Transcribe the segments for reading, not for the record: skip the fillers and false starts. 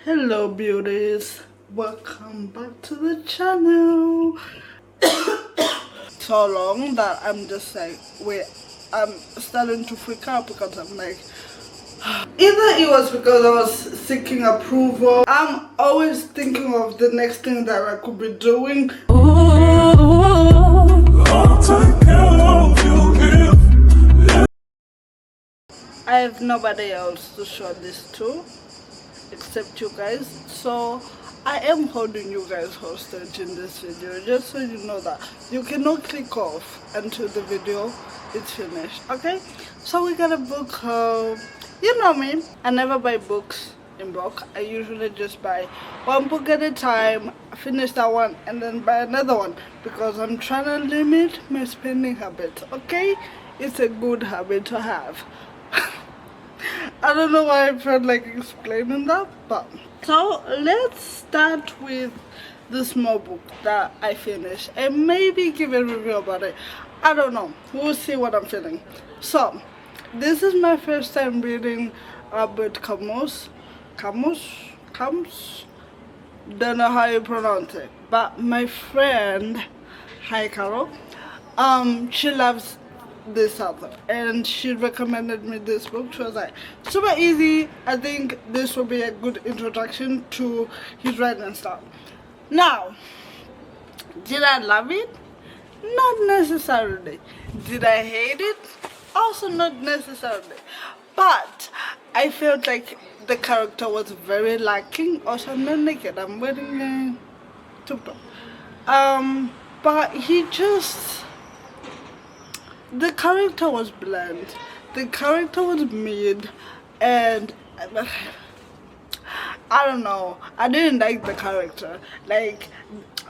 Hello beauties, welcome back to the channel. So long that I'm just like, wait, I'm starting to freak out because I'm like, either it was because I was seeking approval. I'm always thinking of the next thing that I could be doing. I have nobody else to show this to except you guys, so I am holding you guys hostage in this video, just so you know that you cannot click off until the video is finished. Okay, so we got a book. You know me, I never buy books in bulk. I usually just buy one book at a time, finish that one and then buy another one, because I'm trying to limit my spending habits. Okay, it's a good habit to have. I don't know why I felt like explaining that, but so let's start with the small book that I finished and maybe give a review about it. I don't know, we'll see what I'm feeling. So this is my first time reading Albert Camus. Don't know how you pronounce it, but my friend, hi Carol, she loves this author and she recommended me this book. She was like, super easy, I think this will be a good introduction to his writing style. Now, did I love it? Not necessarily. Did I hate it? Also not necessarily, but I felt like the character was very lacking. Also, I'm not naked, I'm wearing a tube top. But he just, the character was bland, the character was mid, and I don't know, I didn't like the character. Like,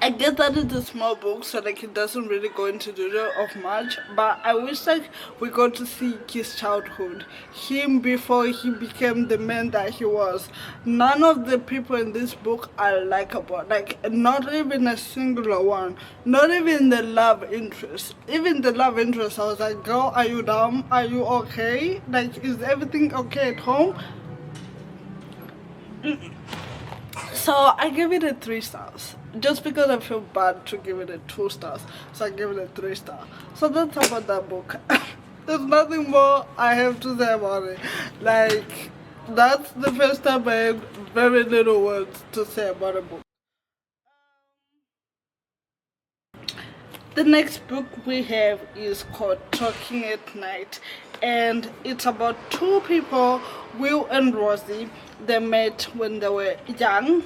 I get that it's a small book, so like it doesn't really go into detail of much, but I wish like we got to see his childhood, him before he became the man that he was. None of the people in this book are likable, like not even a singular one, not even the love interest. Even the love interest, I was like, girl, are you dumb? Are you okay? Like, is everything okay at home? So I give it a 3 stars, just because I feel bad to give it a 2 stars, so I give it a 3 star. So that's about that book. There's nothing more I have to say about it. Like, that's the first time I have very little words to say about a book. The next book we have is called Talking at Night, and it's about 2 people, Will and Rosie. They met when they were young.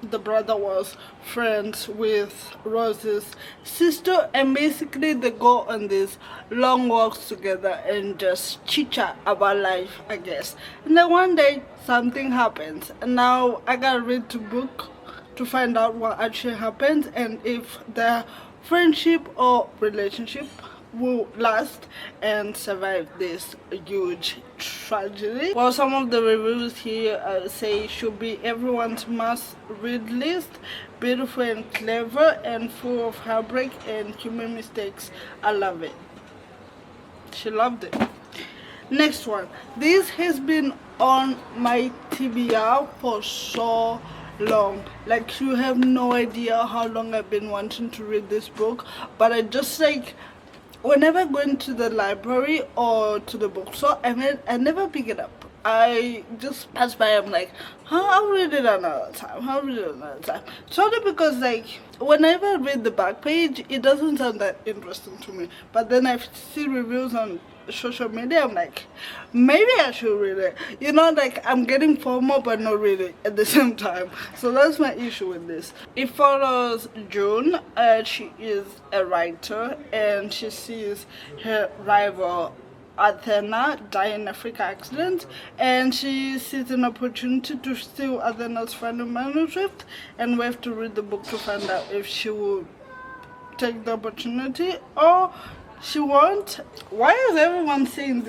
The brother was friends with Rosie's sister, and basically they go on these long walks together and just chit chat about life, I guess. And then one day something happens, and now I gotta read the book to find out what actually happens and if their friendship or relationship will last and survive this huge tragedy. Well, some of the reviews here say should be everyone's must-read list, beautiful and clever and full of heartbreak and human mistakes. I love it. She loved it. Next one. This has been on my TBR for so long. Like, you have no idea how long I've been wanting to read this book, but I just like, whenever I go into the library or to the bookstore, I never pick it up. I just pass by, I'm like, I'll read it another time, I'll read it another time. Solely because like, whenever I read the back page, it doesn't sound that interesting to me. But then I see reviews on social media, I'm like, maybe I should read it. You know, like, I'm getting FOMO but not really at the same time. So that's my issue with this. It follows June. She is a writer and she sees her rival Athena die in a freak accident, and she sees an opportunity to steal Athena's final manuscript, and we have to read the book to find out if she will take the opportunity or she won't. Why is everyone saying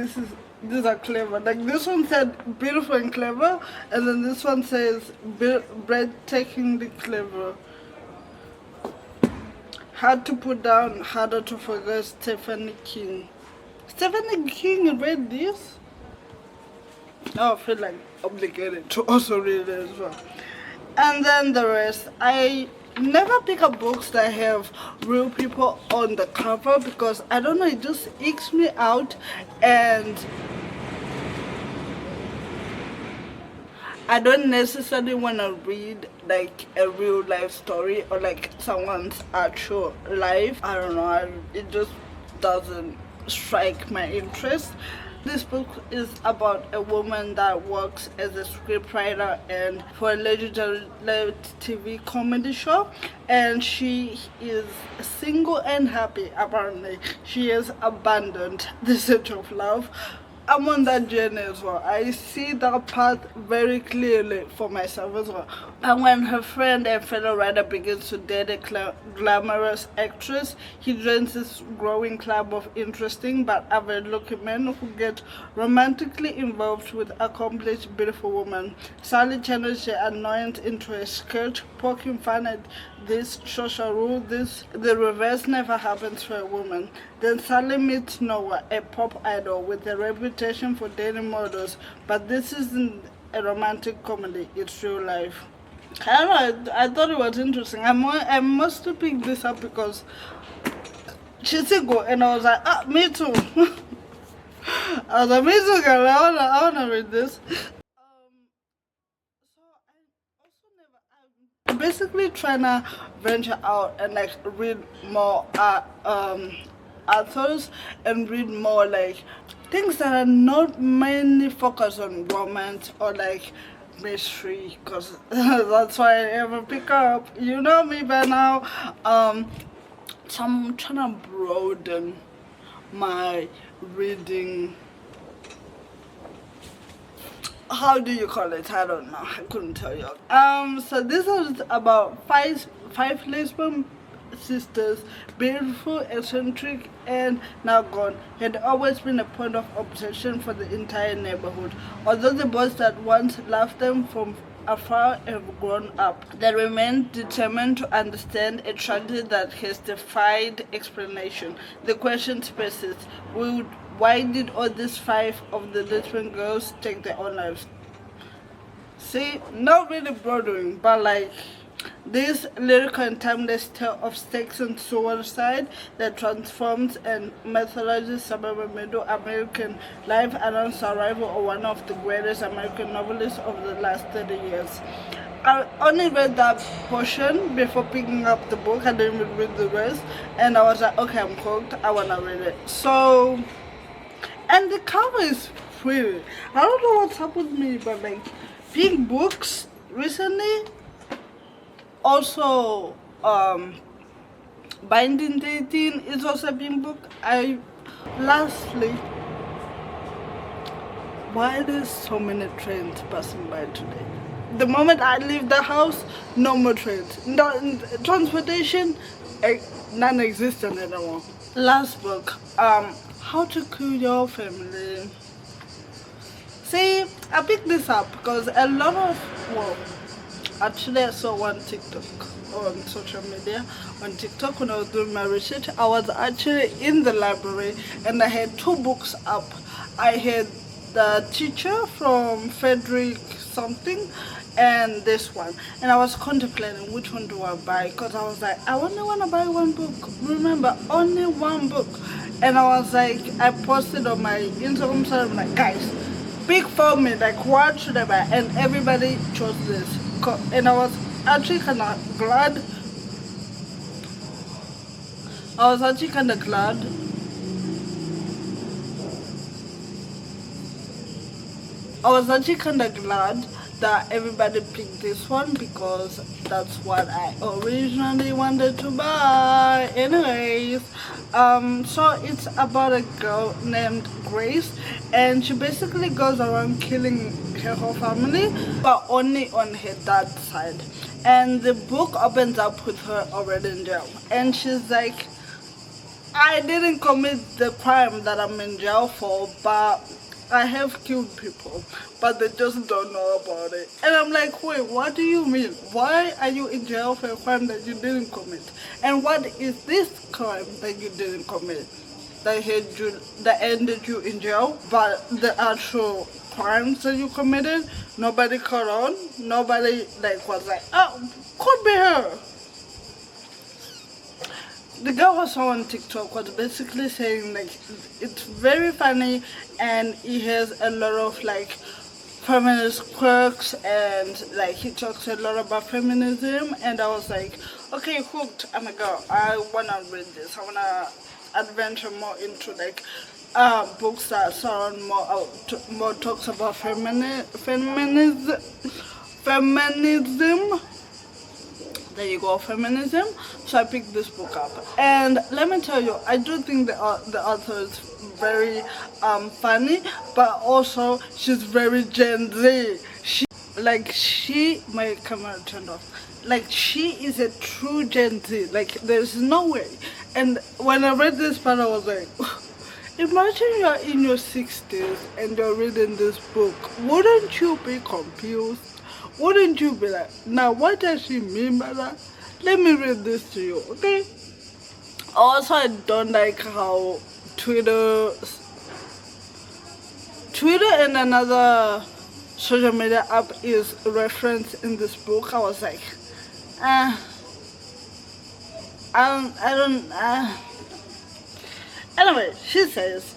these are clever? Like, this one said beautiful and clever, and then this one says breathtakingly clever. Hard to put down, harder to forget. Stephanie King. Stephanie King read this? Oh, I feel like obligated to also read it as well. And then the rest, I never pick up books that have real people on the cover because I don't know, it just icks me out, and I don't necessarily want to read like a real life story or like someone's actual life. I don't know, it just doesn't strike my interest. This book is about a woman that works as a scriptwriter and for a legendary TV comedy show, and she is single and happy. Apparently she has abandoned the search of love. I'm on that journey as well. I see that path very clearly for myself as well. And when her friend and fellow writer begins to date a glamorous actress, he joins this growing club of interesting but average-looking men who get romantically involved with accomplished, beautiful women. Sally channels her annoyance into a skirt, poking fun at this social rule. The reverse never happens for a woman. Then Sally meets Noah, a pop idol with a reputation for dating models, but this isn't a romantic comedy, it's real life. I don't know, I thought it was interesting. I must have picked this up because she's single, and I was like, ah, me too. I was like, me too, girl, I wanna read this. I'm basically trying to venture out and like read more authors and read more like things that are not mainly focused on romance or like mystery, because that's why I ever pick up, you know me by now. So I'm trying to broaden my reading, how do you call it? I don't know, I couldn't tell you. So this is about five lesbian sisters, beautiful, eccentric, and now gone, had always been a point of obsession for the entire neighborhood. Although the boys that once loved them from afar have grown up, they remain determined to understand a tragedy that has defied explanation. The question persists: why did all these 5 of the lesbian girls take their own lives? See, not really broadening, but like this lyrical and timeless tale of stakes and suicide that transforms and mythologizes suburban middle American life around the arrival of one of the greatest American novelists of the last 30 years. I only read that portion before picking up the book. I didn't even read the rest, and I was like, okay, I'm hooked, I wanna read it. So, and the cover is pretty. I don't know what's up with me, but like pink books recently. Also, Binding 18 is also a pink book. Lastly, why there's so many trains passing by today? The moment I leave the house, no more trains. No, transportation, non-existent anymore. Last book, How to Kill Your Family. See, I picked this up because a lot of, well, actually I saw one TikTok on social media, on TikTok when I was doing my research. I was actually in the library and I had 2 books up. I had The Teacher from Frederick something and this one, and I was contemplating which one do I buy, because I was like, I only want to buy 1 book, remember, only 1 book. And I was like, I posted on my Instagram story, I'm like, guys, pick for me, like what should I buy? And everybody chose this, and I was actually kind of glad. I was actually kind of glad. I was actually kind of glad that everybody picked this one, because that's what I originally wanted to buy. Anyways, so it's about a girl named Grace, and she basically goes around killing her whole family, but only on her dad's side. And the book opens up with her already in jail, and she's like, I didn't commit the crime that I'm in jail for, but I have killed people, but they just don't know about it. And I'm like, wait, what do you mean? Why are you in jail for a crime that you didn't commit? And what is this crime that you didn't commit that ended you in jail? But the actual crimes that you committed, nobody caught on, nobody like was like, oh, could be her. The guy was on TikTok was basically saying like it's very funny and he has a lot of like feminist quirks and like he talks a lot about feminism, and I was like, okay, hooked. I'm a girl. I wanna read this. I wanna adventure more into like books that sound more talks about feminism. There you go, feminism. So I picked this book up, and let me tell you, I do think the author is very funny, but also she's very Gen Z. My camera turned off. Like, she is a true Gen Z. Like, there's no way. And when I read this part, I was like, imagine you're in your 60s and you're reading this book. Wouldn't you be confused? Wouldn't you be like, now what does she mean by that? Let me read this to you, okay? Also, I don't like how Twitter and another social media app is referenced in this book. I was like, Anyway, she says,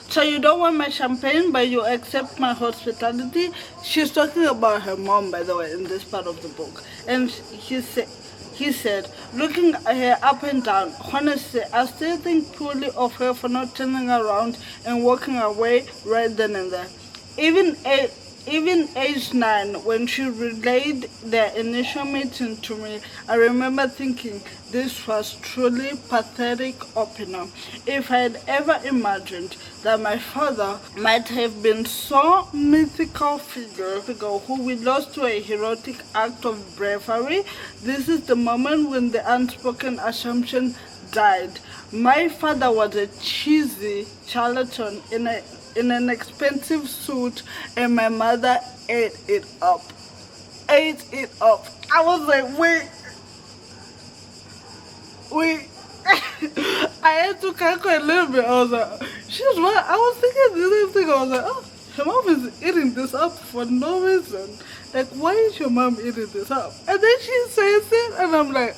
so you don't want my champagne, but you accept my hospitality. She's talking about her mom, by the way, in this part of the book. And he said, looking at her up and down, honestly, I still think poorly of her for not turning around and walking away right then and there. Even age 9, when she relayed their initial meeting to me, I remember thinking this was truly pathetic opener. If I had ever imagined that my father might have been so mythical figure who we lost to a heroic act of bravery, this is the moment when the unspoken assumption died. My father was a cheesy charlatan in an expensive suit, and my mother ate it up. I was like, wait. I had to calculate a little bit. I was like, she's right. I was thinking the same thing. I was like, oh, her mom is eating this up for no reason. Like, why is your mom eating this up? And then she says it, and I'm like,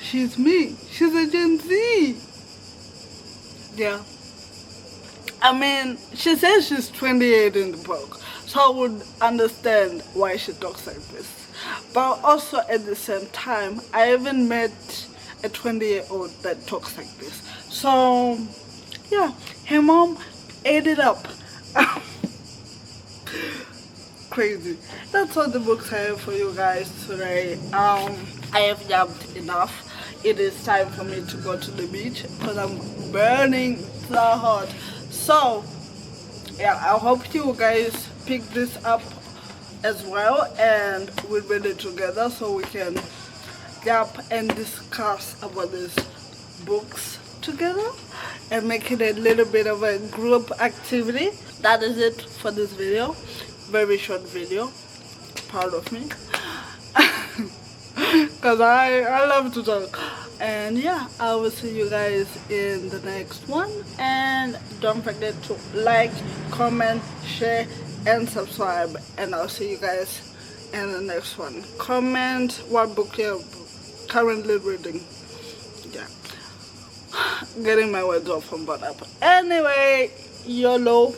she's me. She's a Gen Z. Yeah. I mean, she says she's 28 in the book, so I would understand why she talks like this. But also at the same time, I haven't met a 20-year-old that talks like this. So, yeah, her mom ate it up. Crazy. That's all the books I have for you guys today. I have yapped enough. It is time for me to go to the beach because I'm burning so hot. So, yeah, I hope you guys pick this up as well and we read it together so we can gap and discuss about these books together and make it a little bit of a group activity. That is it for this video. Very short video. Proud of me. Because I love to talk. And yeah, I will see you guys in the next one, and don't forget to like, comment, share and subscribe, and I'll see you guys in the next one. Comment what book you're currently reading. Yeah, getting my words off from bottom. Anyway, YOLO.